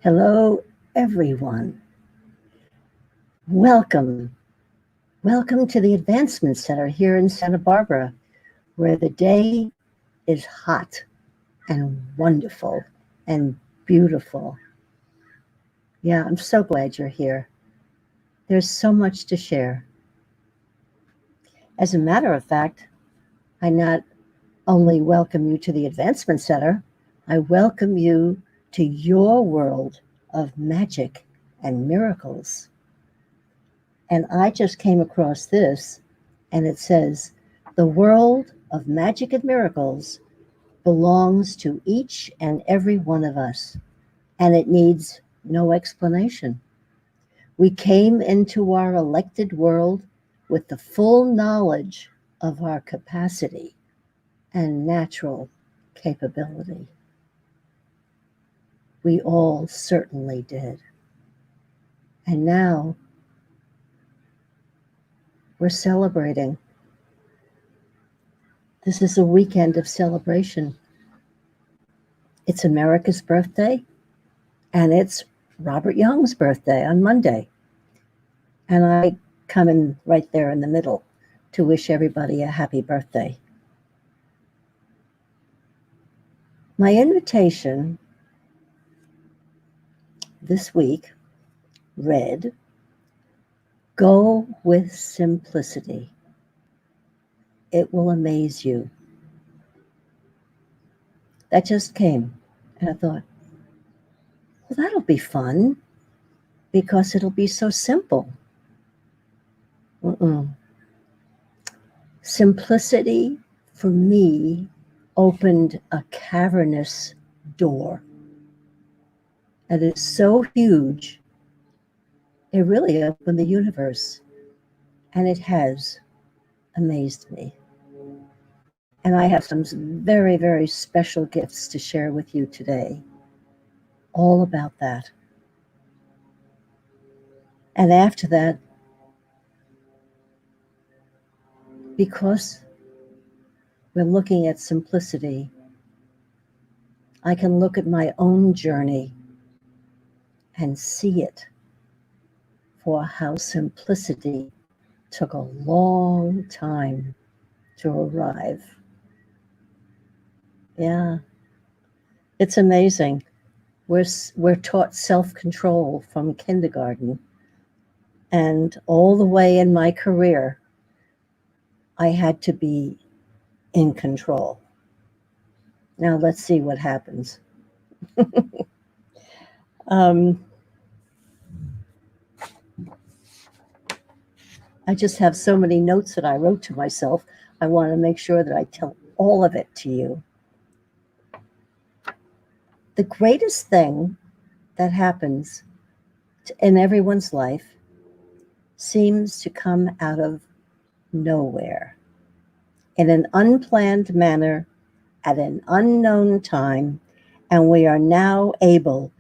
Hello, everyone. Welcome. Welcome to the Advancement Center here in Santa Barbara, where the day is hot and wonderful and beautiful. Yeah, I'm so glad you're here. There's so much to share. As a matter of fact, I not only welcome you to the Advancement Center, I welcome you to your world of magic and miracles. And I just came across this, and it says, the world of magic and miracles belongs to each and every one of us, and it needs no explanation. We came into our elected world with the full knowledge of our capacity and natural capability. We all certainly did. And now we're celebrating. This is a weekend of celebration. It's America's birthday, and it's Robert Young's birthday on Monday. And I come in right there in the middle to wish everybody a happy birthday. My invitation this week read, Go with simplicity. It will amaze you. That just came, and I thought, well, that'll be fun because it'll be so simple. Simplicity, for me, opened a cavernous door that is so huge, it really opened the universe, and it has amazed me. And I have some very, very special gifts to share with you today, all about that. And after that, because we're looking at simplicity, I can look at my own journey and see it for how simplicity took a long time to arrive. Yeah, it's amazing. We're taught self-control from kindergarten, and all the way in my career, I had to be in control. Now let's see what happens. I just have so many notes that I wrote to myself. I want to make sure that I tell all of it to you. The greatest thing that happens in everyone's life seems to come out of nowhere in an unplanned manner at an unknown time, and we are now able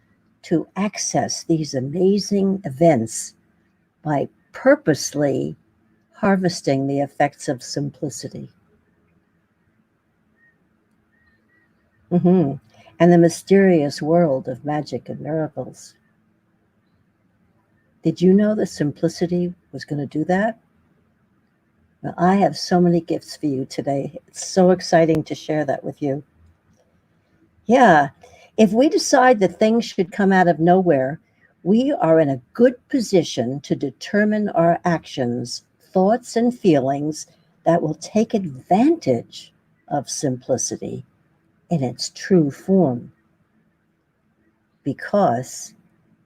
to access these amazing events by purposely harvesting the effects of simplicity. And the mysterious world of magic and miracles. Did you know that simplicity was going to do that? Well, I have so many gifts for you today. It's so exciting to share that with you. Yeah, if we decide that things should come out of nowhere, we are in a good position to determine our actions, thoughts, and feelings that will take advantage of simplicity in its true form. Because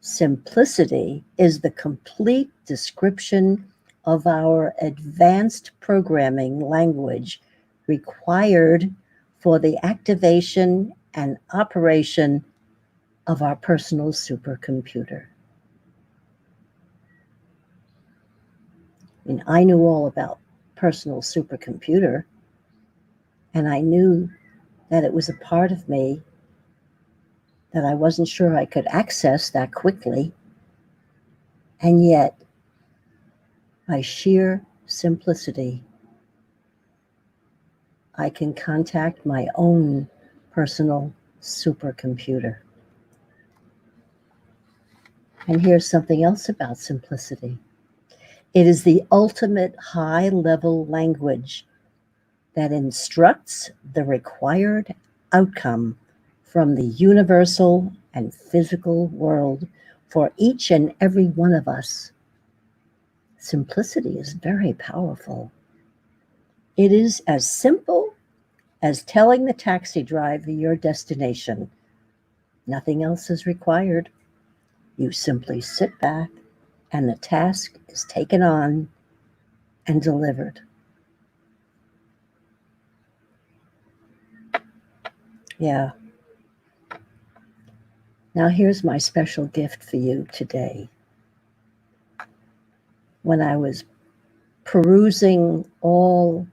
simplicity is the complete description of our advanced programming language required for the activation and operation of our personal supercomputer. I mean, I knew all about personal supercomputer, and I knew that it was a part of me that I wasn't sure I could access that quickly, and yet, by sheer simplicity, I can contact my own personal supercomputer. And here's something else about simplicity. It is the ultimate high-level language that instructs the required outcome from the universal and physical world for each and every one of us. Simplicity is very powerful. It is as simple as telling the taxi driver your destination. Nothing else is required. You simply sit back and the task is taken on and delivered. Yeah. Now, here's my special gift for you today. When I was perusing all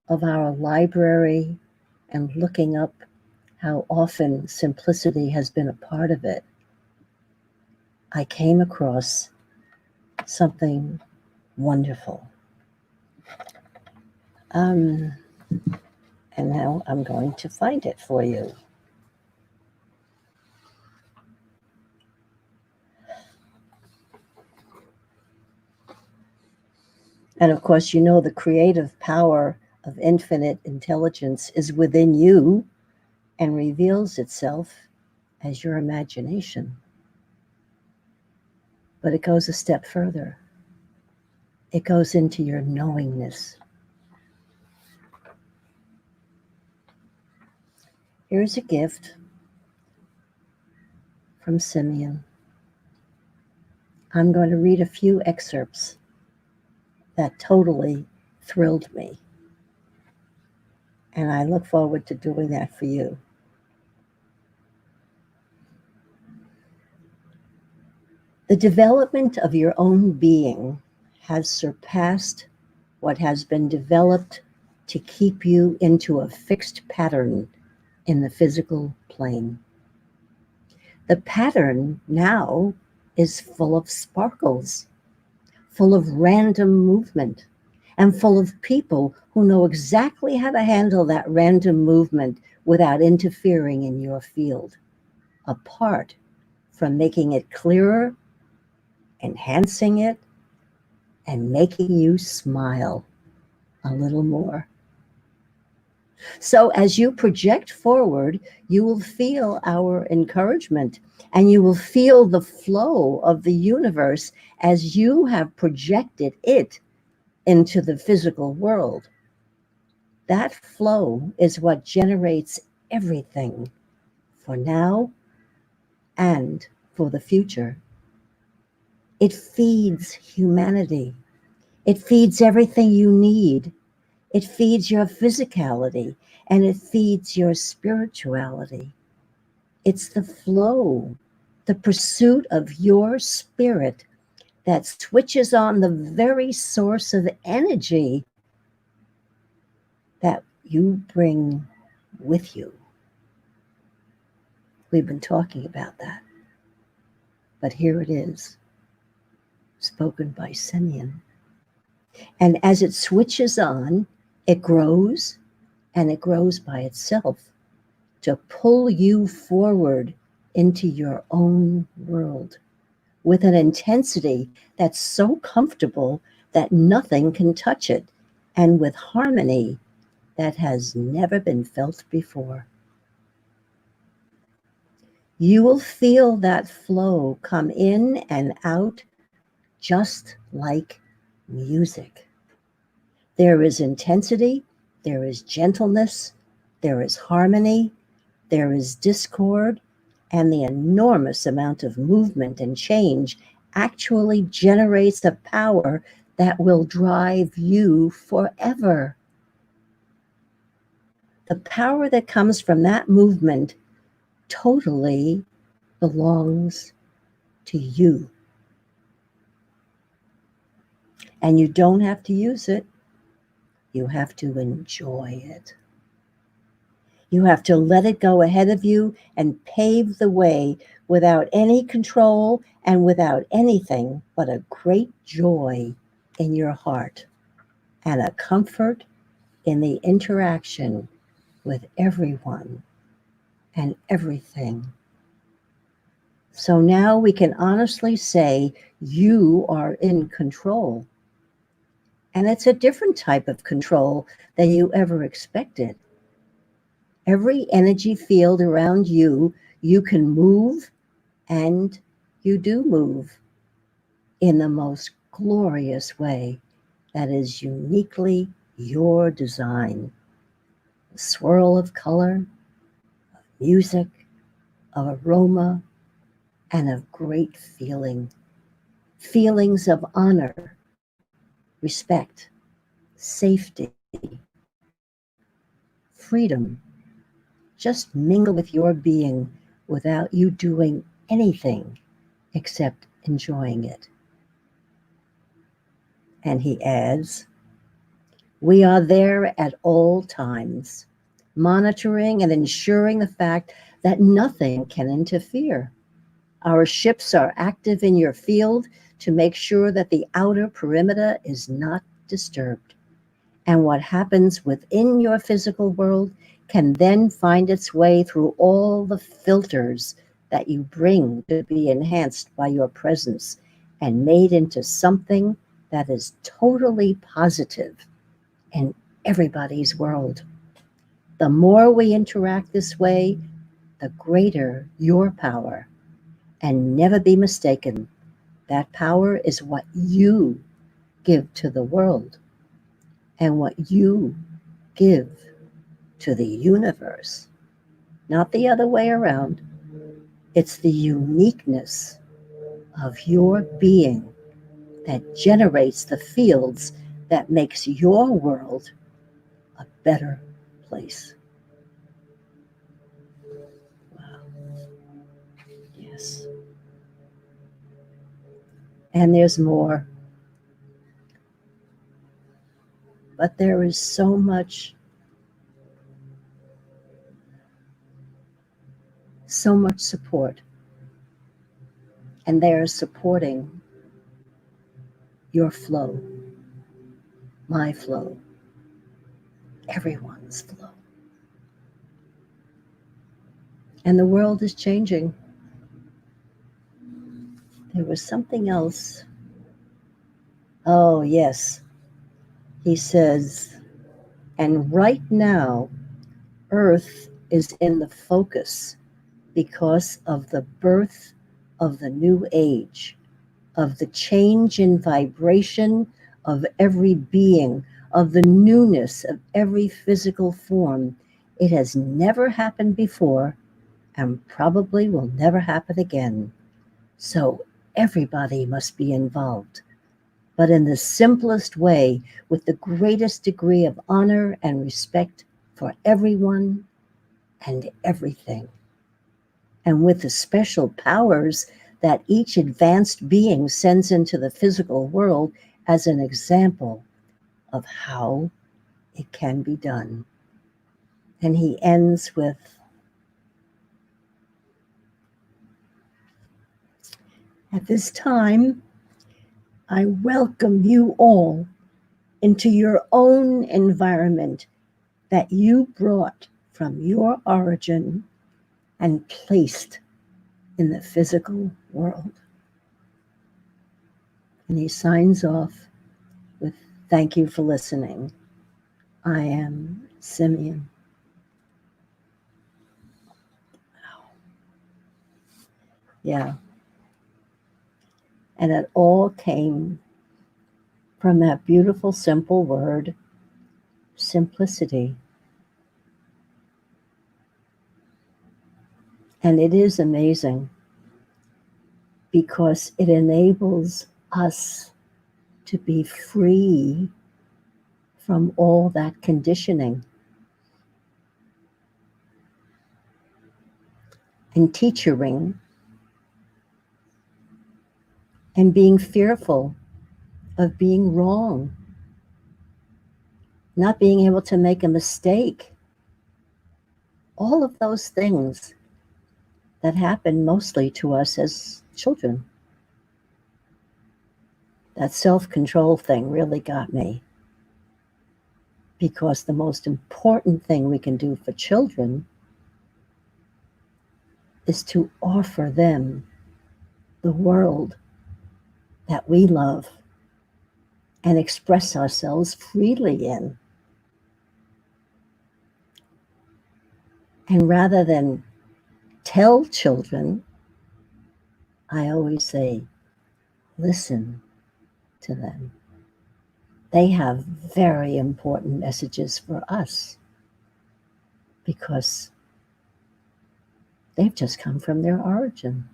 of our library and looking up how often simplicity has been a part of it, I came across something wonderful. And now I'm going to find it for you. And of course, you know the creative power of infinite intelligence is within you and reveals itself as your imagination. But it goes a step further. It goes into your knowingness. Here's a gift from Simeon. I'm going to read a few excerpts that totally thrilled me. And I look forward to doing that for you. The development of your own being has surpassed what has been developed to keep you into a fixed pattern in the physical plane. The pattern now is full of sparkles, full of random movement, and full of people who know exactly how to handle that random movement without interfering in your field, apart from making it clearer, enhancing it, and making you smile a little more. So as you project forward, you will feel our encouragement and you will feel the flow of the universe as you have projected it into the physical world. That flow is what generates everything for now and for the future. It feeds humanity. It feeds everything you need. It feeds your physicality and it feeds your spirituality. It's the flow, the pursuit of your spirit that switches on the very source of energy that you bring with you. We've been talking about that. But here it is, spoken by Simeon. And as it switches on, it grows and it grows by itself to pull you forward into your own world with an intensity that's so comfortable that nothing can touch it, and with harmony that has never been felt before. You will feel that flow come in and out just like music. There is intensity, there is gentleness, there is harmony, there is discord, and the enormous amount of movement and change actually generates a power that will drive you forever. The power that comes from that movement totally belongs to you. And you don't have to use it. You have to enjoy it. You have to let it go ahead of you and pave the way without any control and without anything but a great joy in your heart and a comfort in the interaction with everyone and everything. So now we can honestly say you are in control. And it's a different type of control than you ever expected. Every energy field around you, you can move, and you do move in the most glorious way that is uniquely your design. A swirl of color, music, of aroma, and of great feeling. Feelings of honor, respect, safety, freedom. Just mingle with your being without you doing anything except enjoying it. And he adds, we are there at all times, monitoring and ensuring the fact that nothing can interfere. Our ships are active in your field to make sure that the outer perimeter is not disturbed. And what happens within your physical world can then find its way through all the filters that you bring to be enhanced by your presence and made into something that is totally positive in everybody's world. The more we interact this way, the greater your power. And never be mistaken, that power is what you give to the world and what you give to the universe, not the other way around. It's the uniqueness of your being that generates the fields that makes your world a better place. Wow. Yes. And there's more. But there is so much support. And they are supporting your flow, my flow, everyone's flow. And the world is changing. There was something else. Oh, yes. He says, and right now, Earth is in the focus because of the birth of the new age, of the change in vibration of every being, of the newness of every physical form. It has never happened before and probably will never happen again. So everybody must be involved, but in the simplest way, with the greatest degree of honor and respect for everyone and everything, and with the special powers that each advanced being sends into the physical world as an example of how it can be done. And he ends with, at this time, I welcome you all into your own environment that you brought from your origin and placed in the physical world. And he signs off with, thank you for listening. I am Simeon. Yeah. And it all came from that beautiful, simple word, simplicity. And it is amazing because it enables us to be free from all that conditioning and teachering and being fearful of being wrong, not being able to make a mistake. All of those things that happen mostly to us as children. That self-control thing really got me, because the most important thing we can do for children is to offer them the world that we love and express ourselves freely in. And rather than tell children, I always say, listen to them. They have very important messages for us because they've just come from their origin.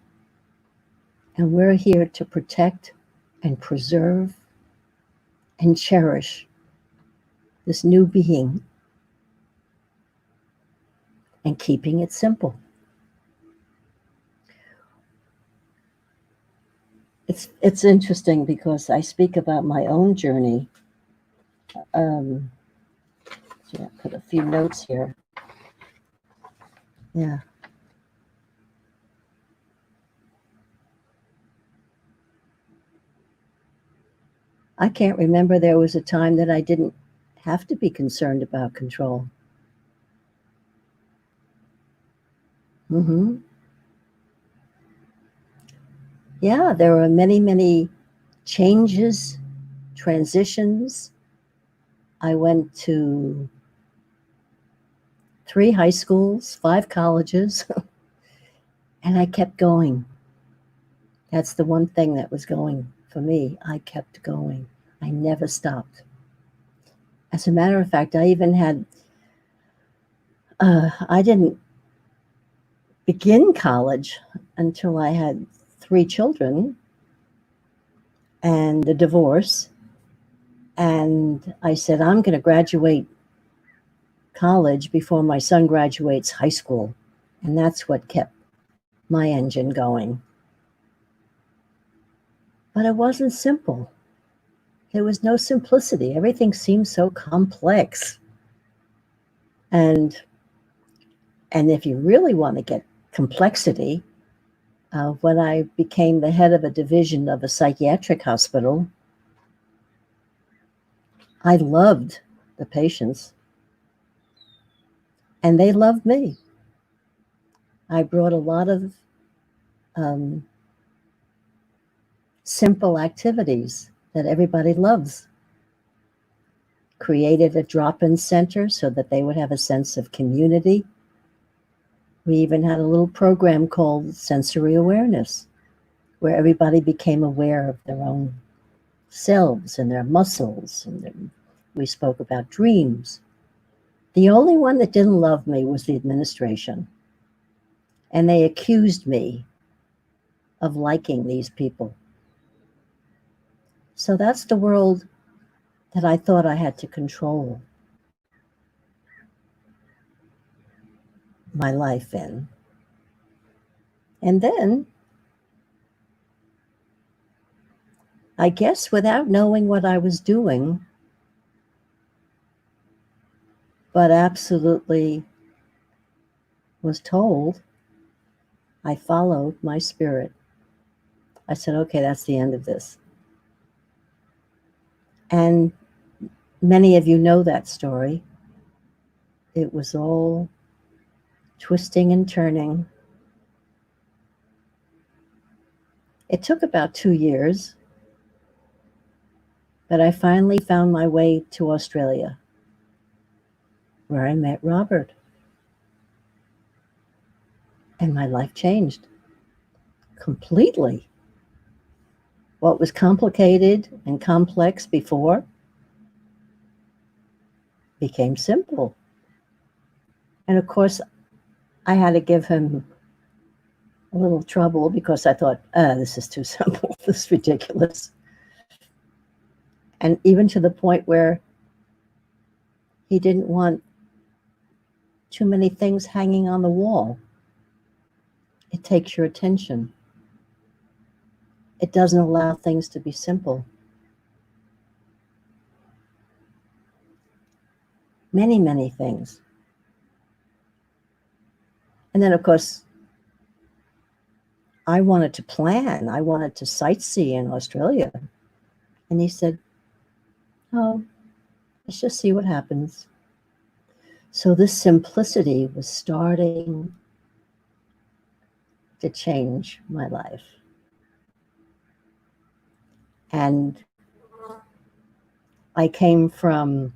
And we're here to protect and preserve and cherish this new being and keeping it simple. It's interesting because I speak about my own journey. So I put a few notes here. Yeah. I can't remember there was a time that I didn't have to be concerned about control. Mm-hmm. Yeah, there were many, many changes, transitions. I went to 3 high schools, 5 colleges, and I kept going. That's the one thing that was going for me. I kept going. I never stopped. As a matter of fact, I even had, I didn't begin college until I had 3 children and a divorce. And I said, I'm going to graduate college before my son graduates high school. And that's what kept my engine going. But it wasn't simple. There was no simplicity. Everything seemed so complex. And if you really want to get complexity, when I became the head of a division of a psychiatric hospital, I loved the patients, and they loved me. I brought a lot of simple activities that everybody loves. Created a drop-in center so that they would have a sense of community. We even had a little program called Sensory Awareness, where everybody became aware of their own selves and their muscles. And we spoke about dreams. The only one that didn't love me was the administration. And they accused me of liking these people. So that's the world that I thought I had to control my life in. And then, I guess without knowing what I was doing, but absolutely was told, I followed my spirit. I said, okay, that's the end of this. And many of you know that story. It was all twisting and turning. It took about 2 years, but I finally found my way to Australia, where I met Robert. And my life changed completely. What was complicated and complex before became simple. And of course, I had to give him a little trouble because I thought, this is too simple. This is ridiculous. And even to the point where he didn't want too many things hanging on the wall. It takes your attention. It doesn't allow things to be simple. Many, many things. And then, of course, I wanted to plan. I wanted to sightsee in Australia. And he said, oh, let's just see what happens. So this simplicity was starting to change my life. And I came from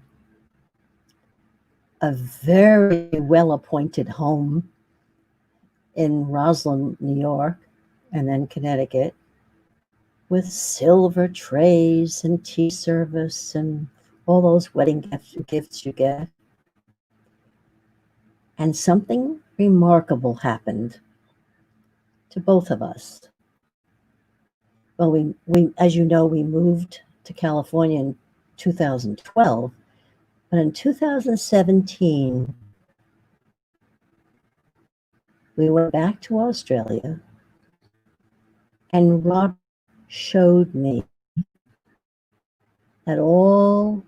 a very well appointed home in Roslyn, New York, and then Connecticut, with silver trays and tea service and all those wedding gifts you get. And something remarkable happened to both of us. Well, as you know, we moved to California in 2012, but in 2017, we went back to Australia, and Rob showed me that all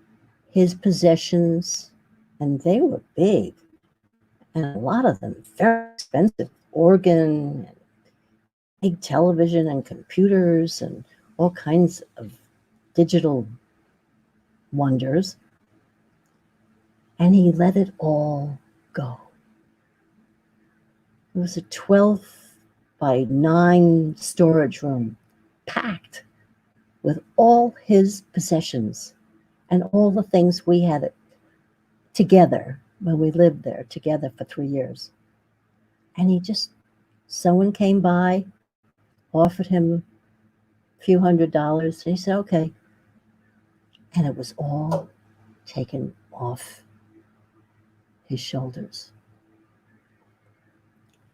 his possessions, and they were big, and a lot of them very expensive, organ, big television and computers and all kinds of digital wonders. And he let it all go. It was a 12 by 9 storage room, packed with all his possessions and all the things we had together when we lived there together for 3 years. And someone came by, offered him a few $100s, and he said, okay. And it was all taken off his shoulders.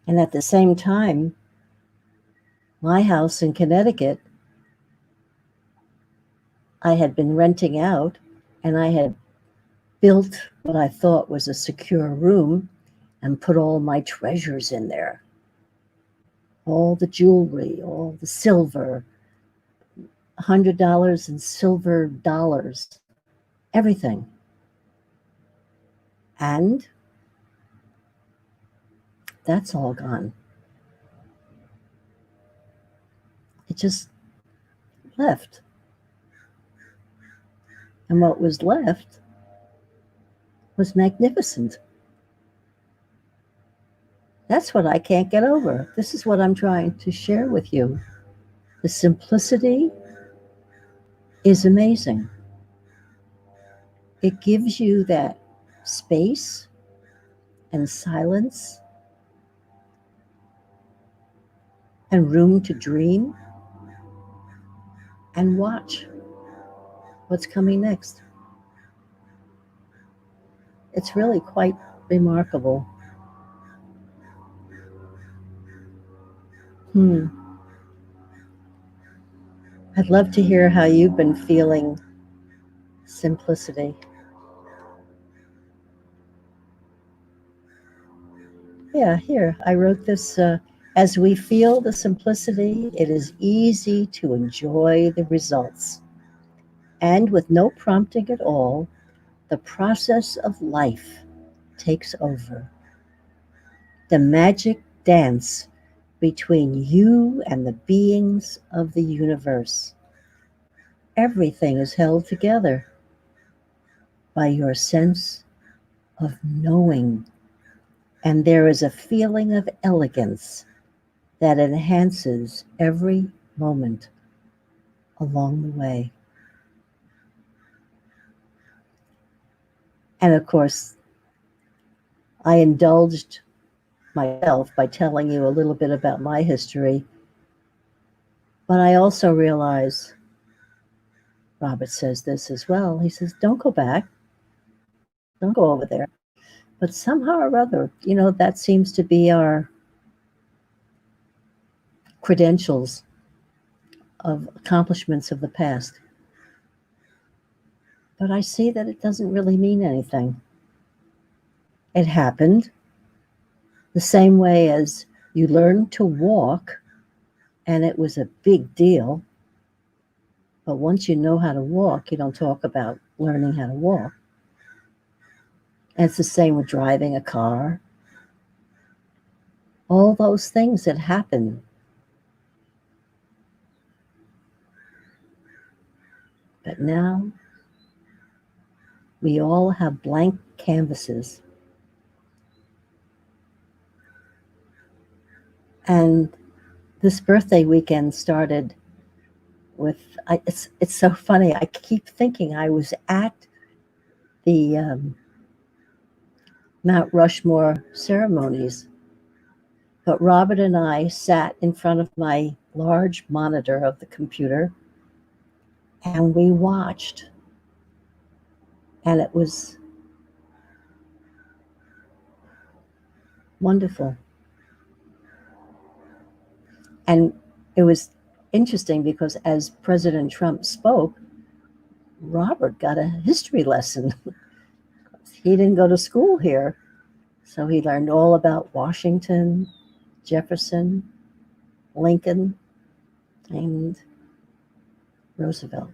And at the same time, my house in Connecticut, I had been renting out, and I had built what I thought was a secure room and put all my treasures in there. All the jewelry, all the silver, $100 in silver dollars, everything. And that's all gone. It just left. And what was left was magnificent. That's what I can't get over. This is what I'm trying to share with you. The simplicity is amazing. It gives you that space and silence and room to dream and watch what's coming next. It's really quite remarkable. I'd love to hear how you've been feeling simplicity. Yeah, here, I wrote this. As we feel the simplicity, it is easy to enjoy the results. And with no prompting at all, the process of life takes over. The magic dance between you and the beings of the universe. Everything is held together by your sense of knowing. And there is a feeling of elegance that enhances every moment along the way. And of course, I indulged myself by telling you a little bit about my history, but I also realize, Robert says this as well, he says, don't go back, don't go over there. But somehow or other, that seems to be our credentials of accomplishments of the past. But I see that it doesn't really mean anything. It happened the same way as you learned to walk, and it was a big deal. But once you know how to walk, you don't talk about learning how to walk. And it's the same with driving a car. All those things that happen. But now we all have blank canvases. And this birthday weekend started It's so funny. I keep thinking I was at the Mount Rushmore ceremonies, but Robert and I sat in front of my large monitor of the computer and we watched, and it was wonderful. And it was interesting because as President Trump spoke, Robert got a history lesson. He didn't go to school here, so he learned all about Washington, Jefferson, Lincoln, and Roosevelt.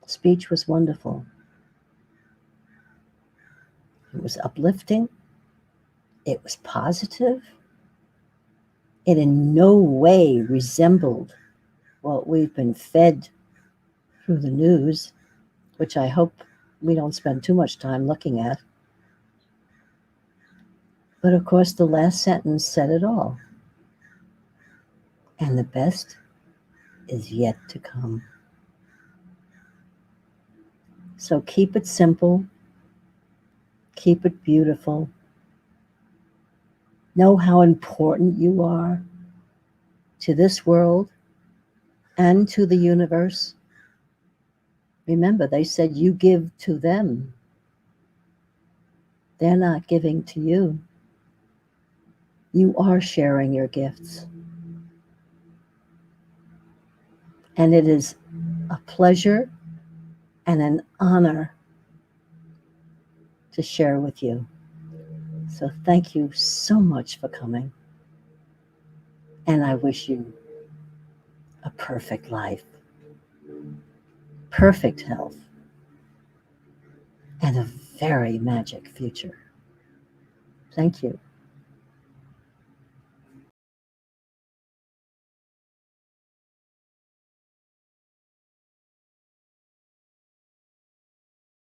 The speech was wonderful. It was uplifting. It was positive. It in no way resembled what we've been fed through the news, which I hope we don't spend too much time looking at. But of course, the last sentence said it all. And the best is yet to come. So keep it simple. Keep it beautiful. Know how important you are to this world and to the universe. Remember, they said you give to them. They're not giving to you. You are sharing your gifts. And it is a pleasure and an honor to share with you. So thank you so much for coming. And I wish you a perfect life, perfect health, and a very magic future. Thank you.